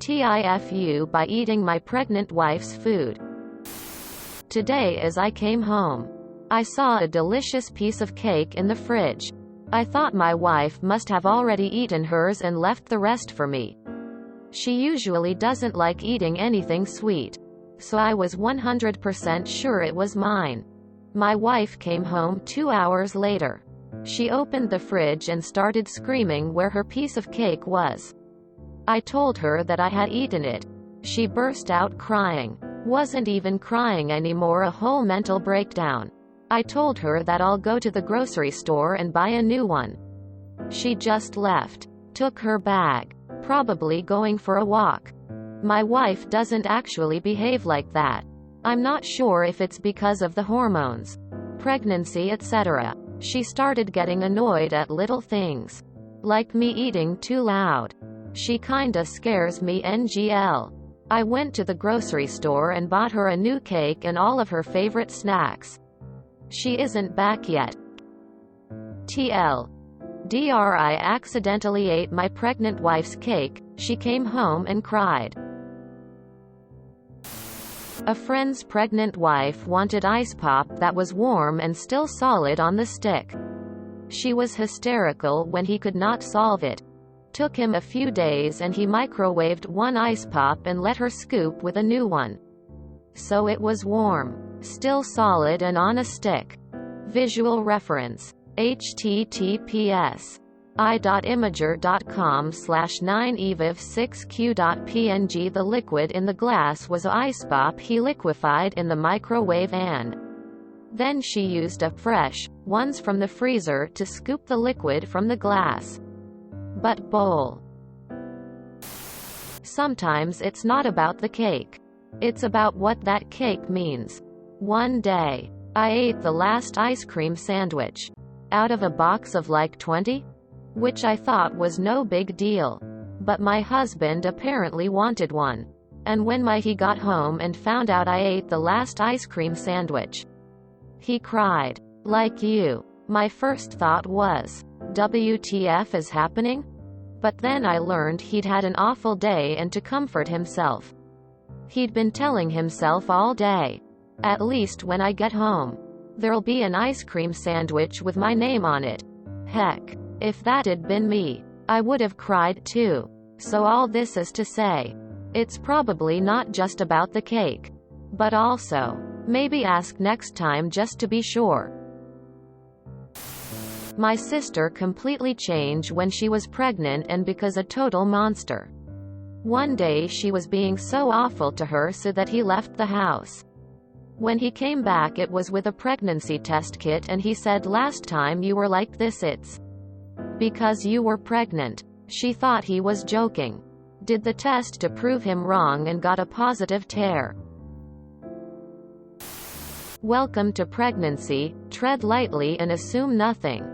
TIFU by eating my pregnant wife's food. Today as I came home, I saw a delicious piece of cake in the fridge. I thought my wife must have already eaten hers and left the rest for me. She usually doesn't like eating anything sweet, so I was 100% sure it was mine. My wife came home 2 hours later. She opened the fridge and started screaming where her piece of cake was. I told her that I had eaten it. She burst out crying. Wasn't even crying anymore, a whole mental breakdown. I told her that I'll go to the grocery store and buy a new one. She just left. Took her bag. Probably going for a walk. My wife doesn't actually behave like that. I'm not sure if it's because of the hormones, pregnancy, etc. She started getting annoyed at little things. Like me eating too loud. She kinda scares me NGL. I went to the grocery store and bought her a new cake and all of her favorite snacks. She isn't back yet. TLDR, I accidentally ate my pregnant wife's cake. She came home and cried. A friend's pregnant wife wanted ice pop that was warm and still solid on the stick. She was hysterical when he could not solve it. Took him a few days and he microwaved one ice pop and let her scoop with a new one. So it was warm, still solid and on a stick. Visual reference. https:/9eviv6q.png. The liquid in the glass was ice pop he liquefied in the microwave, and then she used a fresh ones from the freezer to scoop the liquid from the glass. But bowl. Sometimes it's not about the cake. It's about what that cake means. One day, I ate the last ice cream sandwich. Out of a box of like 20? Which I thought was no big deal. But my husband apparently wanted one. And when he got home and found out I ate the last ice cream sandwich, he cried. Like you. My first thought was, WTF is happening? But then I learned he'd had an awful day, and to comfort himself, he'd been telling himself all day, at least when I get home, there'll be an ice cream sandwich with my name on it. Heck, if that'd been me, I would have cried too. So all this is to say, it's probably not just about the cake, but also, maybe ask next time just to be sure. My sister completely changed when she was pregnant and because a total monster. One day she was being so awful to her so that he left the house. When he came back it was with a pregnancy test kit and he said, last time you were like this it's because you were pregnant. She thought he was joking. Did the test to prove him wrong and got a positive tear. Welcome to pregnancy. Tread lightly and assume nothing.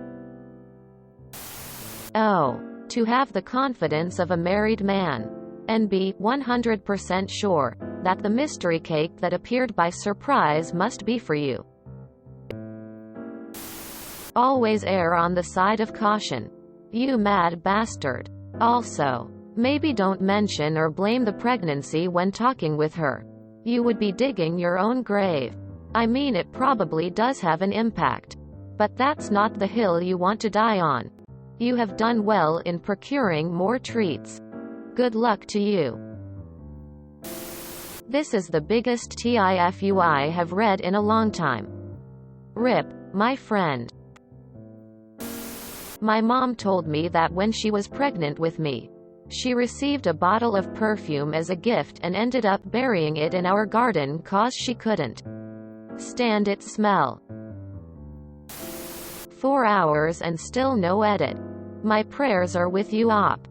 Oh, to have the confidence of a married man. And be 100% sure that the mystery cake that appeared by surprise must be for you. Always err on the side of caution. You mad bastard. Also, maybe don't mention or blame the pregnancy when talking with her. You would be digging your own grave. I mean, it probably does have an impact. But that's not the hill you want to die on. You have done well in procuring more treats. Good luck to you. This is the biggest TIFU I have read in a long time. RIP, my friend. My mom told me that when she was pregnant with me, she received a bottle of perfume as a gift and ended up burying it in our garden cause she couldn't stand its smell. 4 hours and still no edit. My prayers are with you, op.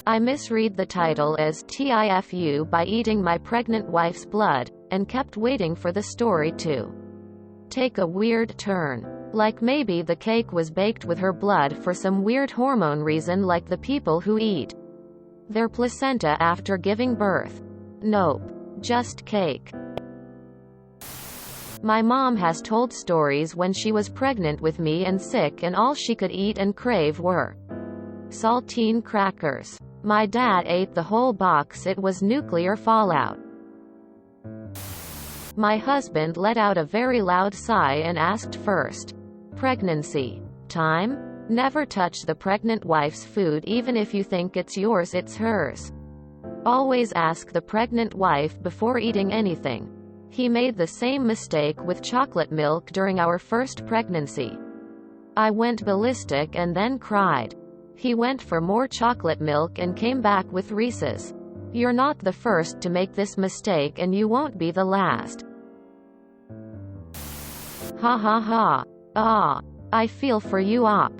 I misread the title as TIFU by eating my pregnant wife's blood, and kept waiting for the story to take a weird turn. Like maybe the cake was baked with her blood for some weird hormone reason, like the people who eat their placenta after giving birth. Nope. Just cake. My mom has told stories when she was pregnant with me and sick and all she could eat and crave were saltine crackers. My dad ate the whole box. It was nuclear fallout. My husband let out a very loud sigh and asked first. Pregnancy time? Never touch the pregnant wife's food, even if you think it's yours, it's hers. Always ask the pregnant wife before eating anything. He made the same mistake with chocolate milk during our first pregnancy. I went ballistic and then cried. He went for more chocolate milk and came back with Reese's. You're not the first to make this mistake and you won't be the last. Ha ha ha. Ah. I feel for you op.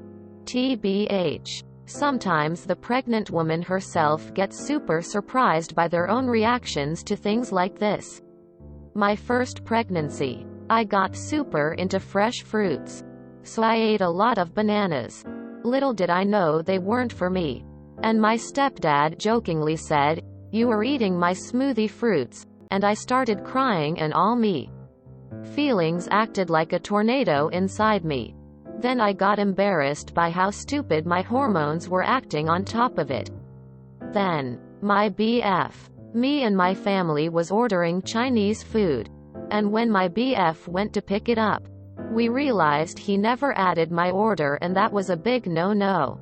TBH. Sometimes the pregnant woman herself gets super surprised by their own reactions to things like this. My first pregnancy. I got super into fresh fruits. So I ate a lot of bananas. Little did I know they weren't for me. And my stepdad jokingly said, "You were eating my smoothie fruits," and I started crying and all me. Feelings acted like a tornado inside me. Then I got embarrassed by how stupid my hormones were acting on top of it. Then, my BF, me and my family was ordering Chinese food. And when my BF went to pick it up, we realized he never added my order, and that was a big no-no.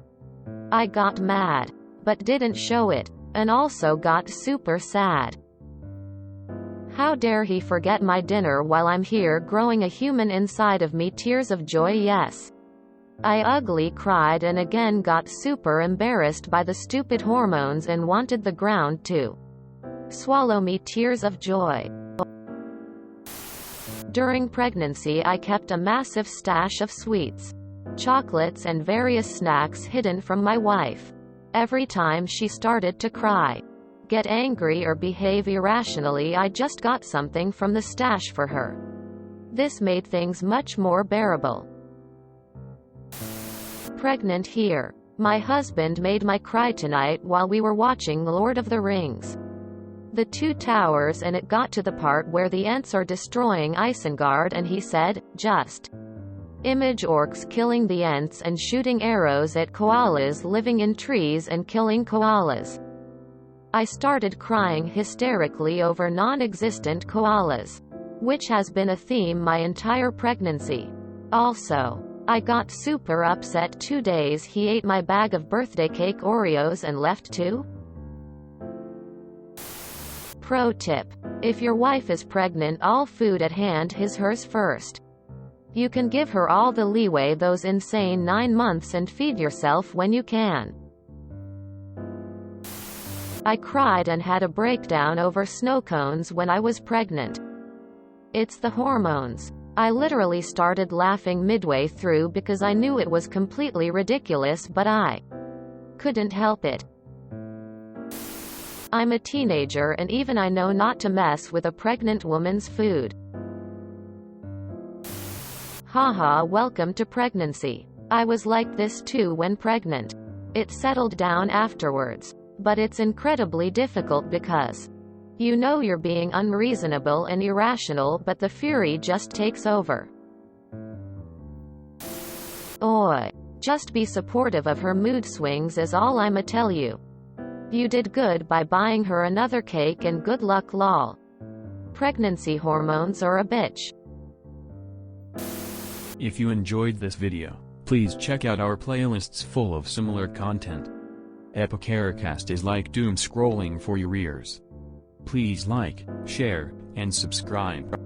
I got mad, but didn't show it, and also got super sad. How dare he forget my dinner while I'm here growing a human inside of me? Tears of joy, yes. I ugly cried and again got super embarrassed by the stupid hormones and wanted the ground to swallow me. Tears of joy. During pregnancy I kept a massive stash of sweets, chocolates and various snacks hidden from my wife. Every time she started to cry, get angry or behave irrationally, I just got something from the stash for her. This made things much more bearable. Pregnant here. My husband made my cry tonight while we were watching Lord of the Rings. The Two Towers, and it got to the part where the Ents are destroying Isengard and he said, just image orcs killing the Ents and shooting arrows at koalas living in trees and killing koalas. I started crying hysterically over non-existent koalas, which has been a theme my entire pregnancy. Also, I got super upset 2 days he ate my bag of birthday cake Oreos and left too. Pro tip. If your wife is pregnant, all food at hand is hers first. You can give her all the leeway those insane 9 months and feed yourself when you can. I cried and had a breakdown over snow cones when I was pregnant. It's the hormones. I literally started laughing midway through because I knew it was completely ridiculous, but I couldn't help it. I'm a teenager and even I know not to mess with a pregnant woman's food. Haha, welcome to pregnancy. I was like this too when pregnant. It settled down afterwards. But it's incredibly difficult because you know you're being unreasonable and irrational, but the fury just takes over. Oi. Just be supportive of her mood swings is all I'ma tell you. You did good by buying her another cake and good luck lol. Pregnancy hormones are a bitch. If you enjoyed this video, please check out our playlists full of similar content. Epicaricast is like doom scrolling for your ears. Please like, share, and subscribe.